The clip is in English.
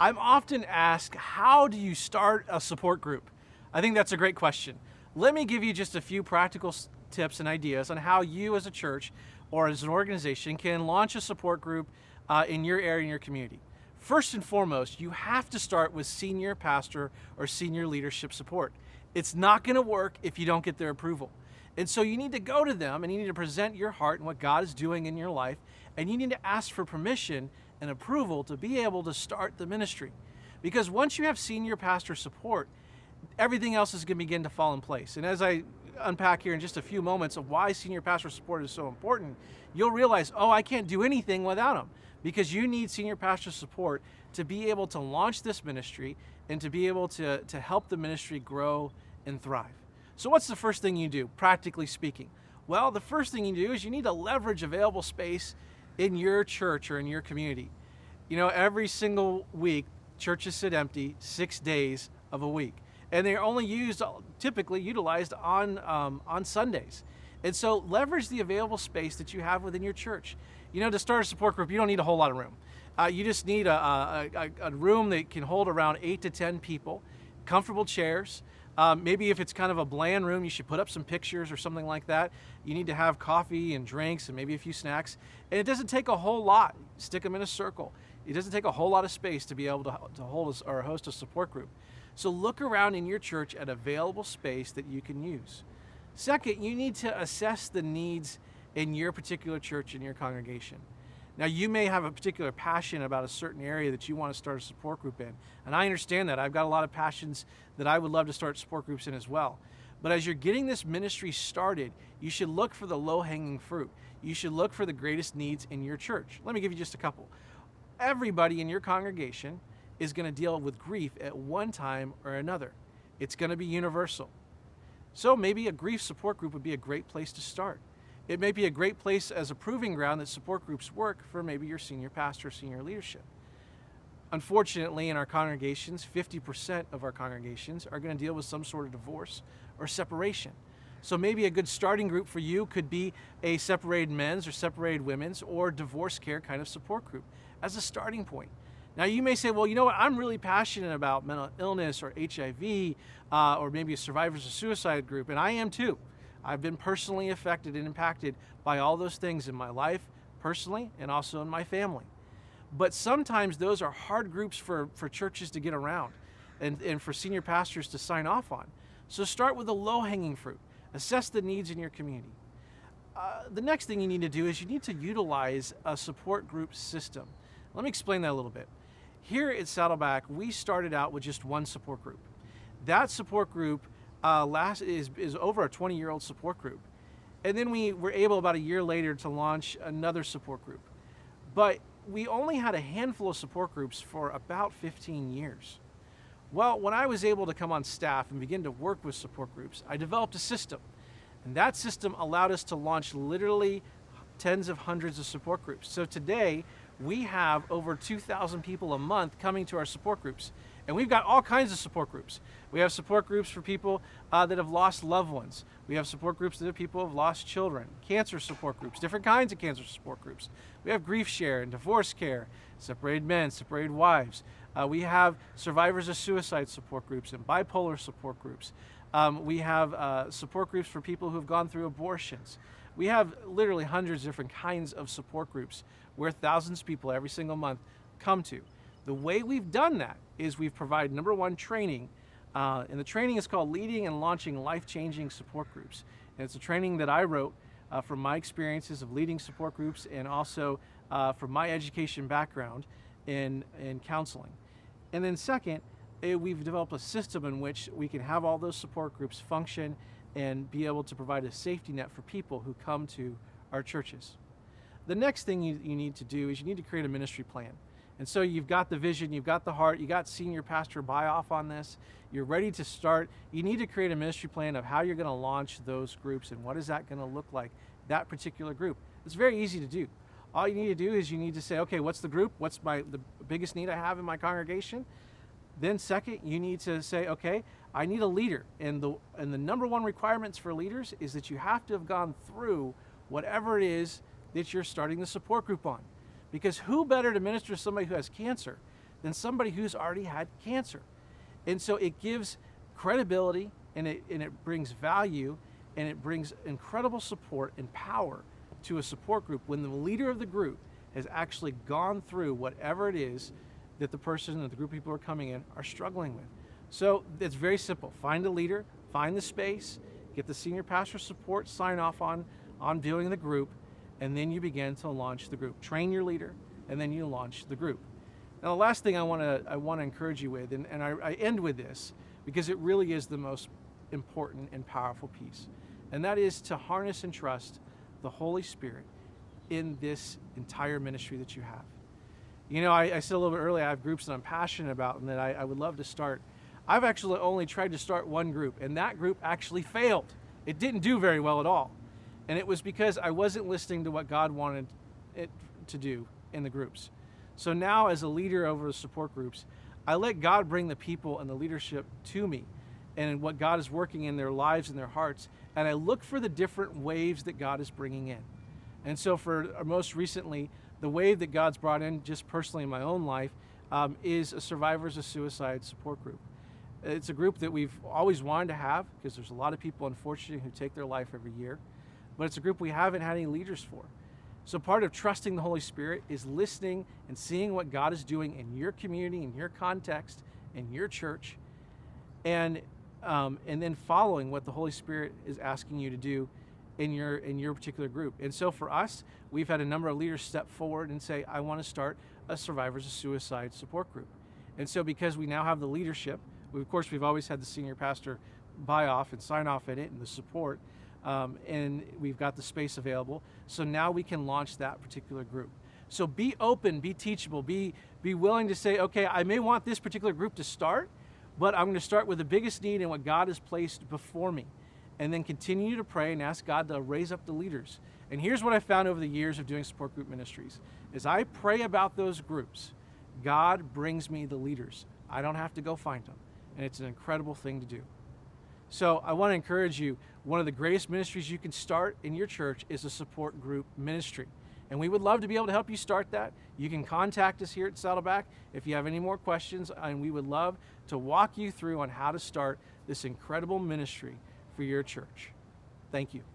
I'm often asked, how do you start a support group? I think that's a great question. Let me give you just a few practical tips and ideas on how you as a church or as an organization can launch a support group in your area, in your community. First and foremost, you have to start with senior pastor or senior leadership support. It's not going to work if you don't get their approval. And so you need to go to them and you need to present your heart and what God is doing in your life, and you need to ask for permission and approval to be able to start the ministry. Because once you have senior pastor support, everything else is going to begin to fall in place. And as I unpack here in just a few moments of why senior pastor support is so important, you'll realize, oh, I can't do anything without them. Because you need senior pastor support to be able to launch this ministry and to be able to help the ministry grow and thrive. So what's the first thing you do, practically speaking? Well, the first thing you do is you need to leverage available space in your church or in your community. You know, every single week, churches sit empty 6 days of a week. And they're only typically utilized on Sundays. And so leverage the available space that you have within your church. You know, to start a support group, you don't need a whole lot of room. You just need a room that can hold around 8 to 10 people, comfortable chairs. Maybe if it's kind of a bland room, you should put up some pictures or something like that. You need to have coffee and drinks and maybe a few snacks. And it doesn't take a whole lot. Stick them in a circle. It doesn't take a whole lot of space to be able to hold or host a support group. So look around in your church at available space that you can use. Second, you need to assess the needs in your particular church and your congregation. Now, you may have a particular passion about a certain area that you want to start a support group in. And I understand that. I've got a lot of passions that I would love to start support groups in as well. But as you're getting this ministry started, you should look for the low-hanging fruit. You should look for the greatest needs in your church. Let me give you just a couple. Everybody in your congregation is going to deal with grief at one time or another. It's going to be universal. So maybe a grief support group would be a great place to start. It may be a great place as a proving ground that support groups work for maybe your senior pastor, senior leadership. Unfortunately, in our congregations, 50% of our congregations are going to deal with some sort of divorce or separation. So maybe a good starting group for you could be a separated men's or separated women's or divorce care kind of support group as a starting point. Now you may say, well, you know what, I'm really passionate about mental illness or HIV or maybe a survivors of suicide group, and I am too. I've been personally affected and impacted by all those things in my life, personally, and also in my family. But sometimes those are hard groups for churches to get around and for senior pastors to sign off on. So start with the low-hanging fruit. Assess the needs in your community. The next thing you need to do is you need to utilize a support group system. Let me explain that a little bit. Here at Saddleback, we started out with just one support group. That support group is over a 20-year-old support group. And then we were able about a year later to launch another support group. But we only had a handful of support groups for about 15 years. Well, when I was able to come on staff and begin to work with support groups, I developed a system. And that system allowed us to launch literally tens of hundreds of support groups. So today, we have over 2,000 people a month coming to our support groups. And we've got all kinds of support groups. We have support groups for people that have lost loved ones. We have support groups that have people who have lost children, cancer support groups, different kinds of cancer support groups. We have grief share and divorce care, separated men, separated wives. We have survivors of suicide support groups and bipolar support groups. We have support groups for people who have gone through abortions. We have literally hundreds of different kinds of support groups where thousands of people every single month come to. The way we've done that is we've provided, number one, training. And the training is called Leading and Launching Life-Changing Support Groups. And it's a training that I wrote from my experiences of leading support groups and also from my education background in counseling. And then second, we've developed a system in which we can have all those support groups function and be able to provide a safety net for people who come to our churches. The next thing you need to do is you need to create a ministry plan. And so you've got the vision, you've got the heart, you got senior pastor buy-off on this, you're ready to start. You need to create a ministry plan of how you're going to launch those groups and what is that going to look like, that particular group. It's very easy to do. All you need to do is you need to say, okay, what's the group? What's the biggest need I have in my congregation? Then second, you need to say, okay, I need a leader. And the number one requirements for leaders is that you have to have gone through whatever it is that you're starting the support group on. Because who better to minister to somebody who has cancer than somebody who's already had cancer. And so it gives credibility, and it brings value, and it brings incredible support and power to a support group when the leader of the group has actually gone through whatever it is that the person or the group of people who are coming in are struggling with. So it's very simple. Find a leader, find the space, get the senior pastor support, sign off on viewing the group, and then you begin to launch the group. Train your leader, and then you launch the group. Now, the last thing I want to encourage you with, and I end with this because it really is the most important and powerful piece, and that is to harness and trust the Holy Spirit in this entire ministry that you have. You know, I said a little bit earlier, I have groups that I'm passionate about and that I would love to start. I've actually only tried to start one group, and that group actually failed. It didn't do very well at all. And it was because I wasn't listening to what God wanted it to do in the groups. So now, as a leader over the support groups, I let God bring the people and the leadership to me and what God is working in their lives and their hearts, and I look for the different waves that God is bringing in. And so for most recently, the wave that God's brought in just personally in my own life is a survivors of suicide support group. It's a group that we've always wanted to have because there's a lot of people, unfortunately, who take their life every year, but it's a group we haven't had any leaders for. So part of trusting the Holy Spirit is listening and seeing what God is doing in your community, in your context, in your church, and then following what the Holy Spirit is asking you to do in your particular group. And so for us, we've had a number of leaders step forward and say, I want to start a survivors of suicide support group. And so because we now have the leadership, of course we've always had the senior pastor buy off and sign off in it and the support, and we've got the space available. So now we can launch that particular group. So be open, be teachable, be willing to say, okay, I may want this particular group to start, but I'm going to start with the biggest need and what God has placed before me. And then continue to pray and ask God to raise up the leaders. And here's what I found over the years of doing support group ministries. As I pray about those groups, God brings me the leaders. I don't have to go find them. And it's an incredible thing to do. So I want to encourage you, one of the greatest ministries you can start in your church is a support group ministry. And we would love to be able to help you start that. You can contact us here at Saddleback if you have any more questions, and we would love to walk you through on how to start this incredible ministry for your church. Thank you.